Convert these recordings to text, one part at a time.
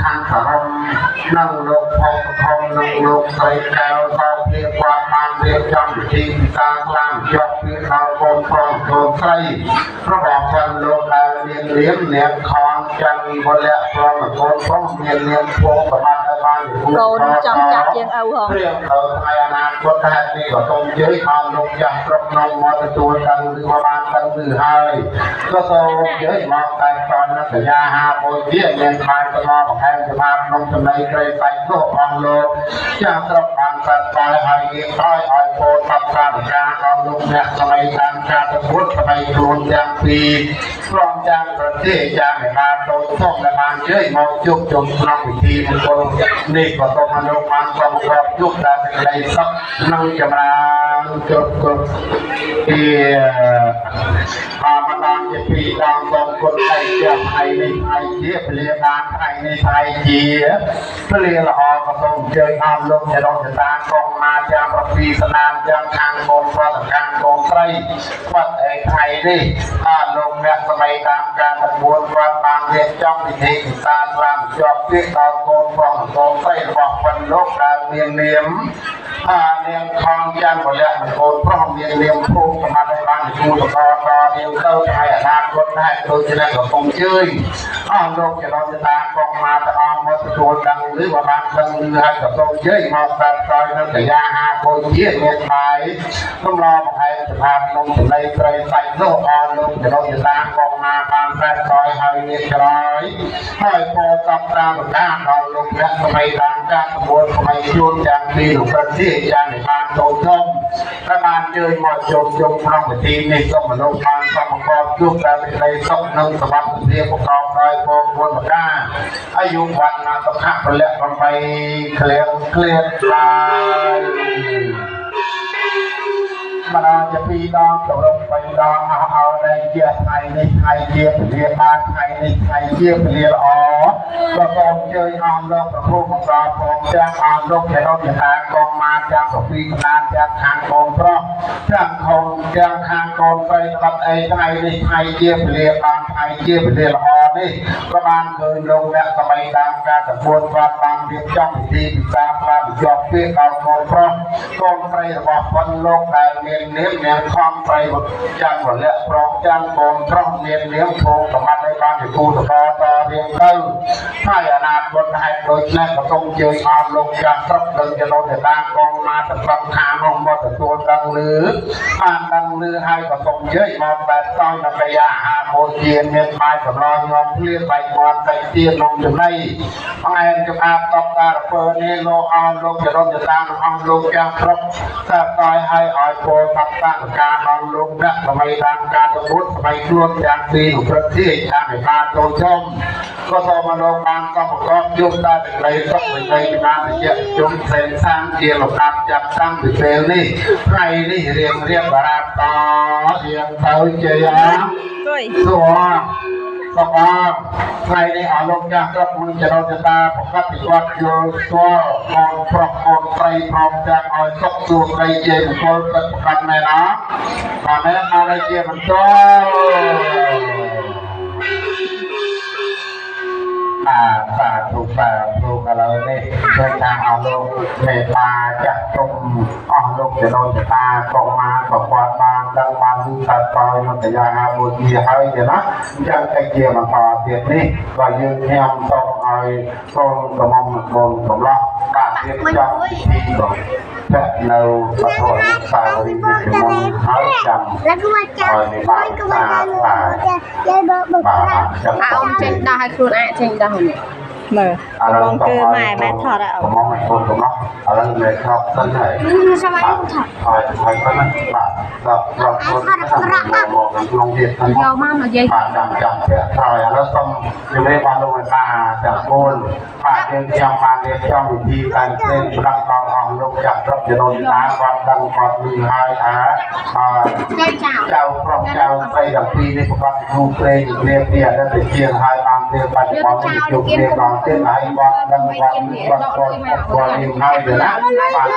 ខាងសរំនិងលោកផងនិងលោកស្រីកែវក៏ព្រាគាត់បានរៀបចំពិធីពិសាខ្លាំងជាប់ពីដល់កូនប្រុសកូនស្រីរបស់គាត់លោកដែលមានលៀមនាងខនច័ន្ទវលៈព្រមកូនប្រុសមាននាងភួងប្រមាត់ឲ្យបានកូនចំចាក់ជាងឪហងព្រៀងទៅថ្ងៃអនាគតហេតុនេះក៏សូមជើញឲ្យលោកចាស់គ្រប់ក្នុងមកទទួលដឹងឬបានដឹងឬហើយក៏សូមជើញមកតែតនសញ្ញាហាបុជាមានខ្លាយទៅមកបង្ហាញច្បាប់ក្នុងចំណីព្រៃសាច់នោះអស់លោកចាស់គ្រប់បានប្រកាសឲ្យងារឲ្យពោលបការការដល់លោកអ្នកសម័យតាមការប្រកួតសម័យខ្លួនទាំងពីរព្រមទាំងប្រទេសយ៉ាងឯកដោយផងដែលបានជើញមកជួបជុំក្នុងពិធីមង្គលនេះក៏សូមអនុមោទនាប្រកបយុគដែលសេចក្តីសុខនិងចម្រើនគ្រប់ពីម្ដងជាពីរដងសូមគុណឯកថ្ងៃនេះថ្ងៃជាពលិបានថ្ងៃនេះថ្ងៃជាពលិល្អក៏សូមអញ្ជើញអស់លោកចរន្តតាកងមកទាំងប្រពីស្នាមទាំងខាងកូនប្រុសទាំងខាងកូនស្រីគាត់ឯថ្ងៃនេះលោកអ្នកសម័យតាមការប្រកួតគាត់បានរៀបចំពិធីពិសាស្លាមជាប់ពីដល់កូនប្រុសកូនស្រីរបស់គាត់លោកដែលមាននាមនាងខងច័ន្ទវលៈកូនប្រុសមាននាមភូមិសម្បត្តិឲ្យបានជួលតនាងទៅថ្ងៃអនាគតដែរដូចជាកំពុងជើញអស់លោកចរន្តតាកងមកទៅអង្គមកទទួលដឹងឬក៏បានដឹងឬហើយក៏សូមជើញមកប្រាប់ដោយនៅកាយាហាបុជាមានបាយសម្រាប់បង្ហាញស្ថានក្នុងចំណីព្រៃសាច់នោះអស់លោកចរន្តតាកងមកបានប្រាប់ដោយហើយមានក្រោយហើយពោលតាមតាមការដល់លោកអ្នកសម័យតាមការក្បួនសម័យជួនទាំងពីរលោកប្រទេសយ៉ាងបានចូលជុំតែបានជើញមកចូលជុំក្នុងពិធីនេះសូមមនុស្សបានប្រកបជួបតែសេចក្តីសុខនិងសុខភាពប្រកបដោយពរគុណប្រការអាយុវណ្ណៈសុខៈពលៈ8ក្លៀងក្លៀនឡាយម្ដងជាពីរដងទៅរក3ដងអស់ឲ្យតែជាថ្ងៃនេះថ្ងៃជាពលិបានថ្ងៃនេះថ្ងៃជាពលិល្អក៏សូមអញ្ជើញអស់លោកប្រភពបង្កផងទាំងអស់លោកចរន្តតាកងមកទាំងប្រពីស្នាមទាំងខាងកូនប្រុសទាំងខាងកូនស្រីបាត់អីថ្ងៃនេះថ្ងៃជាពលិបានថ្ងៃជាពលិល្អនេះក៏បានឃើញលោកអ្នកសម័យតាមការប្រកួតគាត់បានរៀបចំពិធីពិសាផ្លាជាប់ពីដល់កូនប្រុសកូនស្រីរបស់គាត់លោកដែលមាននាមនាងខំស្រីច័ន្ទវលៈប្រងច័ន្ទកូនប្រុសមាននាមភូមិសម្បត្តិឲ្យបានជាគូតតរៀងទៅហើយអនាគតហេតុដូចនេះក៏សូមជើញអស់លោកចាស់ស្រុកនឹងចរន្តតាកងមកសម្រាប់ខាងនោះមកទទួលដឹងឮបានដឹងឮហើយក៏សូមជើញមកបែបតោយនៅកាយាហាបុជាមានបាយសម្លងំភ្លៀងបាយមាត់តែទៀននំចំណីថ្ងៃចំអាបតបការពើនេះលោកអស់លោកចរន្តតានិងអស់លោកចាស់ស្រុកតែតឲ្យឲ្យពលបព្វការដល់លោកអ្នកសម័យតាមការប្រកួតសម័យខ្លួនទាំងពីរប្រទេសខាងឯកាចូលជុំក៏សូមលោកបានប្រកបយុគតែសេចក្តីសុខសេចក្តីបានវិជ្ជាជុំផ្សេងសានជាលំដាប់ចាប់តាំងពីពេលនេះថ្ងៃនេះរៀបបារាតតរៀងទៅជាយ៉ាងសួរបកថ្ងៃនេះអលោកចាស់គ្រប់មួយចរន្តតាប្រកាសពីគាត់យល់ស្គាល់កូនប្រុសកូនស្រីព្រមទាំងឲ្យសុខសួស្តីជាមង្គលពិតប្រកបណែនបាទមែនឲ្យជាមង្គលសាធុសាធុឥឡូវនេះដោយការអស់លោកមេត្តាចាស់ទុំអស់លោកចរន្តតាក៏មកប្រកបបានដឹងបានថាតើមកកាយាហាបុជាហើយទេណាអញ្ចឹងតែជាបន្តទៀតនេះក៏យើងខ្ញុំសូមឲ្យកូនកំមុំកូនកំឡោះបាទរៀបចំពិធីក៏តែនៅបទអនុស្សាវរីយ៍នេះមុនហើយចាំហើយនេះបានថាបាទអ៊ំចេញដោះឲ្យខ្លួនអាចចេញដោះនេះមើលបងគឺម៉ែថតអ៊ំកំងកូនកំឡោះឥឡូវមេថតសិនហើយសម័យថតហើយប៉ុណ្ណឹងបាទដល់ខ្លួនមកក្នុងទៀតយកមកនិយាយបាទចាំពាក់ហើយឥឡូវសូមជម្រាបបងលោកមេតាទាំង4បាទយើងខ្ញុំបានរៀបចំវិធីការផ្សេងសម្រាប់បងអស់លោកចាក់គ្រប់ចរន្តតាគាត់ដឹងគាត់ឮហើយថាចៅប្រុសចៅស្រីទាំងពីរនេះប្រកបគ្រូព្រេងជ្រាបពីអតីតជាហើយបានពេលបច្ចុប្បន្ននេះជួបគ្នាដល់ទៀតហើយគាត់ដឹងគាត់គាត់រៀនហើយទៅណាបាទ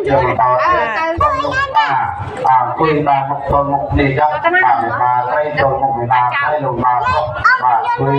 ជាបន្តទៀតលោកតាคุยបានមុខទល់មុខនេះចាបាទស្រីចូលមុខមេតាហើយលោកបាទបាទคุย